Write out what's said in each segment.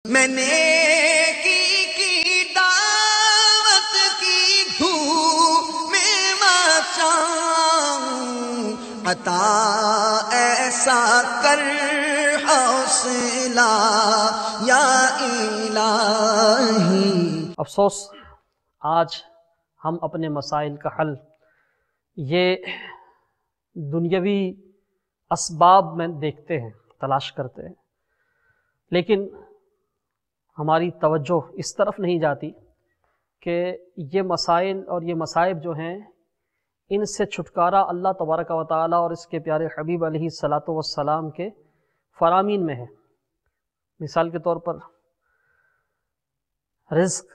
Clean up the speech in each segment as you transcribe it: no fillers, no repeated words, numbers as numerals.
میں نے کی دعوت کی دھوم میں مچاؤں، عطا ایسا کر حوصلہ یا الہی۔ افسوس آج ہم اپنے مسائل کا حل یہ دنیاوی اسباب میں دیکھتے ہیں، تلاش کرتے ہیں، لیکن ہماری توجہ اس طرف نہیں جاتی کہ یہ مسائل اور یہ مصائب جو ہیں ان سے چھٹکارا اللہ تبارک و تعالی اور اس کے پیارے حبیب علیہ الصلاۃ والسلام کے فرامین میں ہے۔ مثال کے طور پر رزق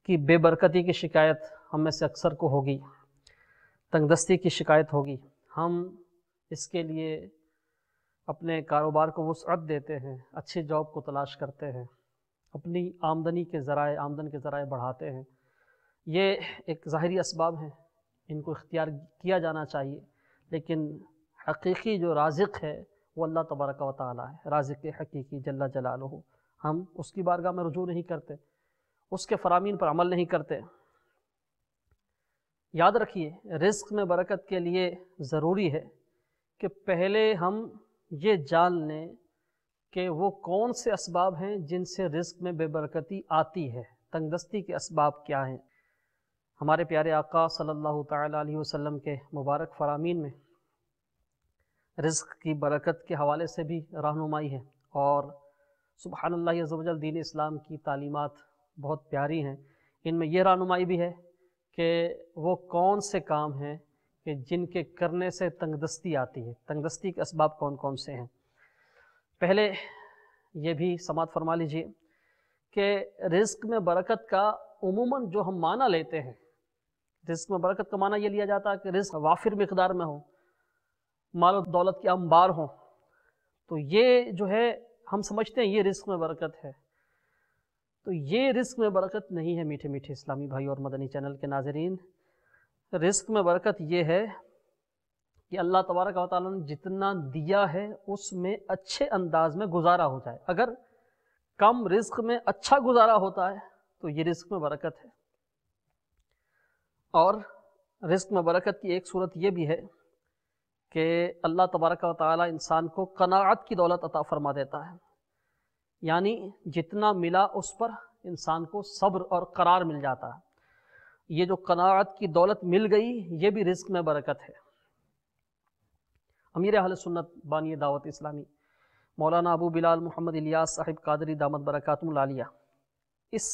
کی بے برکتی کی شکایت ہم میں سے اکثر کو ہوگی، تنگ دستی کی شکایت ہوگی، ہم اس کے لیے اپنے کاروبار کو وسعت دیتے ہیں، اچھی جاب کو تلاش کرتے ہیں، اپنی آمدن کے ذرائع بڑھاتے ہیں۔ یہ ایک ظاہری اسباب ہیں، ان کو اختیار کیا جانا چاہیے، لیکن حقیقی جو رازق ہے وہ اللہ تبارک و تعالی ہے، رازق حقیقی جل جلالہ۔ ہم اس کی بارگاہ میں رجوع نہیں کرتے، اس کے فرامین پر عمل نہیں کرتے۔ یاد رکھیے، رزق میں برکت کے لیے ضروری ہے کہ پہلے ہم یہ جان لیں کہ وہ کون سے اسباب ہیں جن سے رزق میں بے برکتی آتی ہے، تنگ دستی کے اسباب کیا ہیں۔ ہمارے پیارے آقا صلی اللہ تعالی علیہ وسلم کے مبارک فرامین میں رزق کی برکت کے حوالے سے بھی رہنمائی ہے، اور سبحان اللہ عز و جل دین اسلام کی تعلیمات بہت پیاری ہیں۔ ان میں یہ رہنمائی بھی ہے کہ وہ کون سے کام ہیں کہ جن کے کرنے سے تنگ دستی آتی ہے، تنگ دستی کے اسباب کون کون سے ہیں۔ پہلے یہ بھی سماعت فرما لیجئے کہ رزق میں برکت کا عموماً جو ہم معنی لیتے ہیں، رزق میں برکت کا معنی یہ لیا جاتا ہے کہ رزق وافر مقدار میں ہو، مال و دولت کے انبار ہوں، تو یہ جو ہے ہم سمجھتے ہیں یہ رزق میں برکت ہے۔ تو یہ رزق میں برکت نہیں ہے میٹھے میٹھے اسلامی بھائی اور مدنی چینل کے ناظرین۔ رزق میں برکت یہ ہے کہ اللہ تبارک و تعالیٰ نے جتنا دیا ہے اس میں اچھے انداز میں گزارا ہو جائے۔ اگر کم رزق میں اچھا گزارا ہوتا ہے تو یہ رزق میں برکت ہے۔ اور رزق میں برکت کی ایک صورت یہ بھی ہے کہ اللہ تبارک و تعالیٰ انسان کو قناعت کی دولت عطا فرما دیتا ہے، یعنی جتنا ملا اس پر انسان کو صبر اور قرار مل جاتا ہے۔ یہ جو قناعت کی دولت مل گئی یہ بھی رزق میں برکت ہے۔ امیر اہل سنت بانی دعوت اسلامی مولانا ابو بلال محمد الیاس صاحب قادری دامت برکاتہم العالیہ اس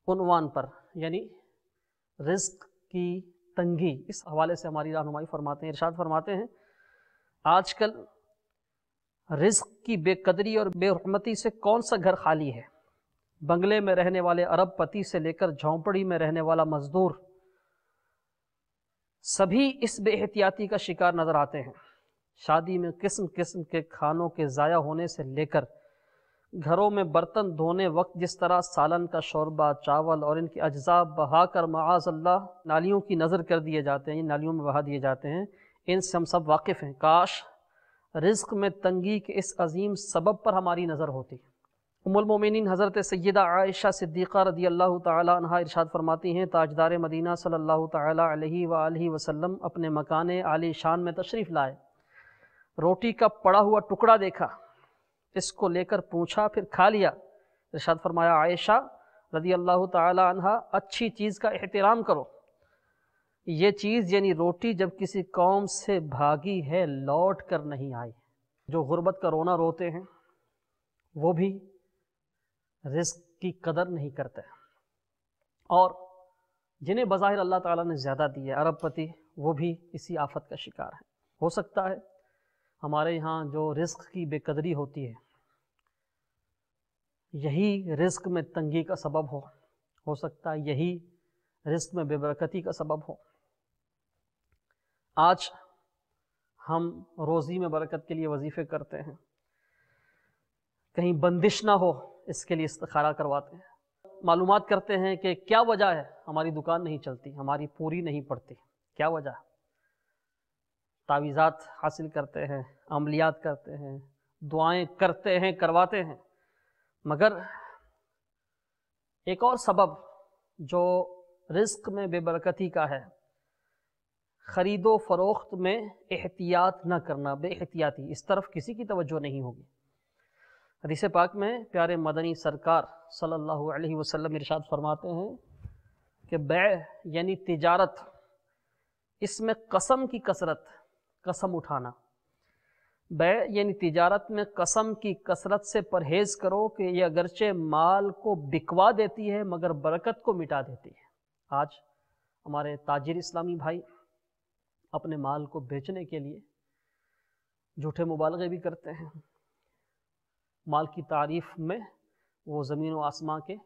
عنوان پر، یعنی رزق کی تنگی، اس حوالے سے ہماری رہنمائی فرماتے ہیں، ارشاد فرماتے ہیں آج کل رزق کی بے قدری اور بے رحمتی سے کون سا گھر خالی ہے؟ بنگلے میں رہنے والے ارب پتی سے لے کر جھونپڑی میں رہنے والا مزدور، سبھی اس بے احتیاطی کا شکار نظر آتے ہیں۔ شادی میں قسم قسم کے کھانوں کے ضائع ہونے سے لے کر گھروں میں برتن دھونے وقت جس طرح سالن کا شوربہ، چاول اور ان کے اجزاء بہا کر معاذ اللہ نالیوں کی نظر کر دیے جاتے ہیں، نالیوں میں بہا دیے جاتے ہیں، ان سے ہم سب واقف ہیں۔ کاش رزق میں تنگی کے اس عظیم سبب پر ہماری نظر ہوتی۔ ام المومنین حضرت سیدہ عائشہ صدیقہ رضی اللہ تعالی عنہا ارشاد فرماتی ہیں، تاجدار مدینہ صلی اللہ تعالی علیہ وآلہ وسلم اپنے مکان عالی شان میں تشریف لائے، روٹی کا پڑا ہوا ٹکڑا دیکھا، اس کو لے کر پوچھا، پھر کھا لیا۔ ارشاد فرمایا، عائشہ رضی اللہ تعالی عنہا اچھی چیز کا احترام کرو، یہ چیز یعنی روٹی جب کسی قوم سے بھاگی ہے لوٹ کر نہیں آئی۔ جو غربت کا رونا روتے ہیں وہ بھی رزق کی قدر نہیں کرتے، اور جنہیں بظاہر اللہ تعالیٰ نے زیادہ دی ہے، ارب پتی، وہ بھی اسی آفت کا شکار ہے۔ ہو سکتا ہے ہمارے یہاں جو رزق کی بے قدری ہوتی ہے یہی رزق میں تنگی کا سبب ہو سکتا ہے یہی رزق میں بے برکتی کا سبب ہو۔ آج ہم روزی میں برکت کے لیے وظیفے کرتے ہیں، کہیں بندش نہ ہو اس کے لیے استخارہ کرواتے ہیں، معلومات کرتے ہیں کہ کیا وجہ ہے ہماری دکان نہیں چلتی، ہماری پوری نہیں پڑتی، کیا وجہ ہے؟ تعویذات حاصل کرتے ہیں، عملیات کرتے ہیں، دعائیں کرتے ہیں، کرواتے ہیں، مگر ایک اور سبب جو رزق میں بے برکتی کا ہے، خرید و فروخت میں احتیاط نہ کرنا، بے احتیاطی، اس طرف کسی کی توجہ نہیں ہوگی۔ حدیث پاک میں پیارے مدنی سرکار صلی اللہ علیہ وسلم ارشاد فرماتے ہیں کہ بیع یعنی تجارت، اس میں قسم کی کثرت، قسم اٹھانا، بیع یعنی تجارت میں قسم کی کثرت سے پرہیز کرو کہ یہ اگرچہ مال کو بکوا دیتی ہے مگر برکت کو مٹا دیتی ہے۔ آج ہمارے تاجر اسلامی بھائی اپنے مال کو بیچنے کے لیے جھوٹے مبالغے بھی کرتے ہیں، مال کی تعریف میں وہ زمین و آسمان کے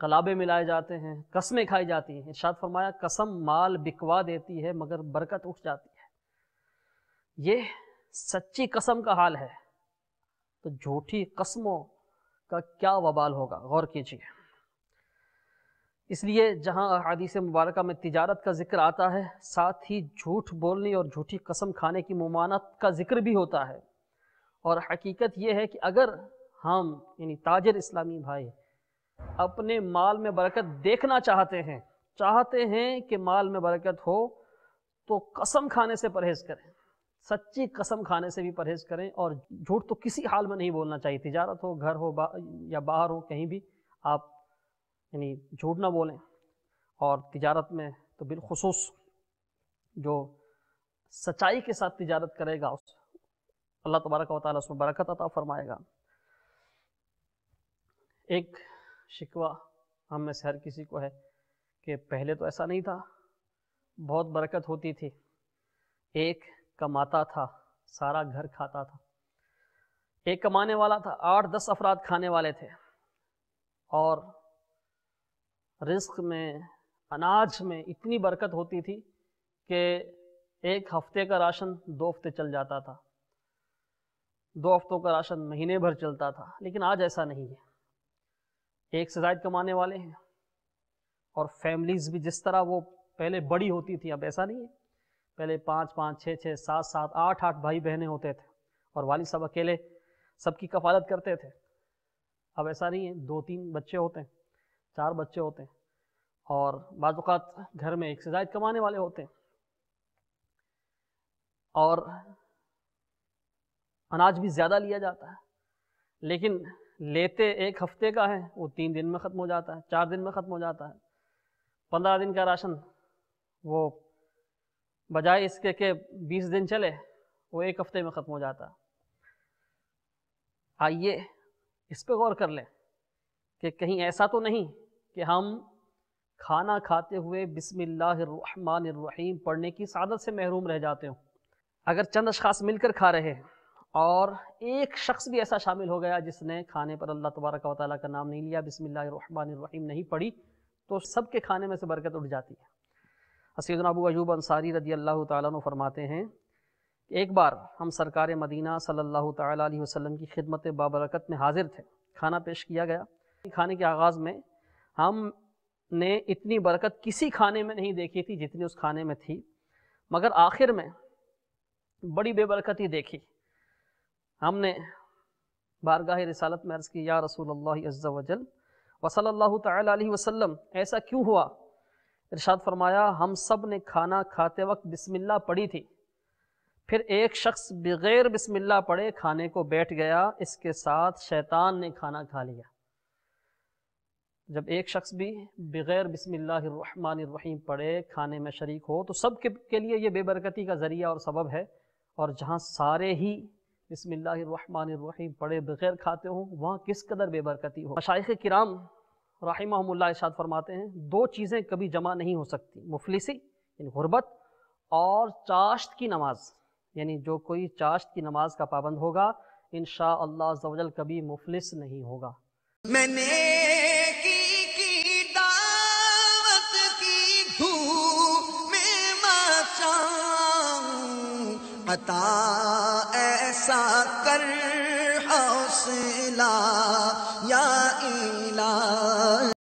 قلابے ملائے جاتے ہیں، قسمیں کھائی جاتی ہیں۔ ارشاد فرمایا قسم مال بکوا دیتی ہے مگر برکت اٹھ جاتی ہے۔ یہ سچی قسم کا حال ہے، تو جھوٹی قسموں کا کیا وبال ہوگا، غور کیجیے۔ اس لیے جہاں احادیث مبارکہ میں تجارت کا ذکر آتا ہے، ساتھ ہی جھوٹ بولنے اور جھوٹی قسم کھانے کی ممانعت کا ذکر بھی ہوتا ہے۔ اور حقیقت یہ ہے کہ اگر ہم یعنی تاجر اسلامی بھائی اپنے مال میں برکت دیکھنا چاہتے ہیں کہ مال میں برکت ہو، تو قسم کھانے سے پرہیز کریں، سچی قسم کھانے سے بھی پرہیز کریں، اور جھوٹ تو کسی حال میں نہیں بولنا چاہیے۔ تجارت ہو، گھر ہو یا باہر ہو، کہیں بھی آپ یعنی جھوٹ نہ بولیں، اور تجارت میں تو بالخصوص جو سچائی کے ساتھ تجارت کرے گا اللہ تبارک و تعالیٰ اس میں برکت عطا فرمائے گا۔ ایک شکوہ ہم میں سے ہر کسی کو ہے کہ پہلے تو ایسا نہیں تھا، بہت برکت ہوتی تھی، ایک کماتا تھا سارا گھر کھاتا تھا، ایک کمانے والا تھا 8-10 افراد کھانے والے تھے، اور رزق میں، اناج میں اتنی برکت ہوتی تھی کہ ایک ہفتے کا راشن 2 ہفتے چل جاتا تھا، 2 ہفتوں کا راشن مہینے بھر چلتا تھا۔ لیکن آج ایسا نہیں ہے، ایک سے زائد کمانے والے ہیں، اور فیملیز بھی جس طرح وہ پہلے بڑی ہوتی تھی اب ایسا نہیں ہے۔ پہلے 5-5، 6-6، 7-7، 8-8 بھائی بہنیں ہوتے تھے، اور والد صاحب اکیلے سب کی کفالت کرتے تھے۔ اب ایسا نہیں ہے، 2-3 بچے ہوتے ہیں، 4 بچے ہوتے ہیں، اور بعض اوقات گھر میں ایک سے زائد کمانے والے ہوتے ہیں، اور اناج بھی زیادہ لیا جاتا ہے، لیکن لیتے 1 ہفتے کا ہے، وہ 3 دن میں ختم ہو جاتا ہے، 4 دن میں ختم ہو جاتا ہے۔ 15 دن کا راشن وہ بجائے اس کے کہ 20 دن چلے، وہ 1 ہفتے میں ختم ہو جاتا ہے۔ آئیے اس پہ غور کر لیں کہ کہیں ایسا تو نہیں کہ ہم کھانا کھاتے ہوئے بسم اللہ الرحمن الرحیم پڑھنے کی سعادت سے محروم رہ جاتے ہوں۔ اگر چند اشخاص مل کر کھا رہے ہیں اور ایک شخص بھی ایسا شامل ہو گیا جس نے کھانے پر اللہ تبارک و تعالیٰ کا نام نہیں لیا، بسم اللہ الرحمن الرحیم نہیں پڑھی، تو سب کے کھانے میں سے برکت اٹھ جاتی ہے۔ سیدنا ابو ایوب انصاری رضی اللہ تعالیٰ عنہ فرماتے ہیں کہ ایک بار ہم سرکار مدینہ صلی اللہ تعالیٰ علیہ وسلم کی خدمت بابرکت میں حاضر تھے، کھانا پیش کیا گیا۔ کھانے کے آغاز میں ہم نے اتنی برکت کسی کھانے میں نہیں دیکھی تھی جتنی اس کھانے میں تھی، مگر آخر میں بڑی بے برکتی دیکھی۔ ہم نے بارگاہ رسالت میں عرض کی، یا رسول اللہ عز وجل وصلی اللہ تعالی علیہ وسلم، ایسا کیوں ہوا؟ ارشاد فرمایا، ہم سب نے کھانا کھاتے وقت بسم اللہ پڑھی تھی، پھر ایک شخص بغیر بسم اللہ پڑھے کھانے کو بیٹھ گیا، اس کے ساتھ شیطان نے کھانا کھا لیا۔ جب ایک شخص بھی بغیر بسم اللہ الرحمن الرحیم پڑھے کھانے میں شریک ہو تو سب کے لیے یہ بے برکتی کا ذریعہ اور سبب ہے، اور جہاں سارے ہی بسم اللہ الرحمن الرحیم پڑھے بغیر کھاتے ہوں وہاں کس قدر بے برکتی ہو۔ مشائخ کرام رحمہم اللہ ارشاد فرماتے ہیں، 2 چیزیں کبھی جمع نہیں ہو سکتی، مفلسی یعنی غربت، اور چاشت کی نماز، یعنی جو کوئی چاشت کی نماز کا پابند ہوگا انشاءاللہ عز و جل کبھی مفلس نہیں ہوگا۔ میں نے کی دعوت کی دھوم میں مچاؤں، عطا ایسا کر حوصلہ یا الہی۔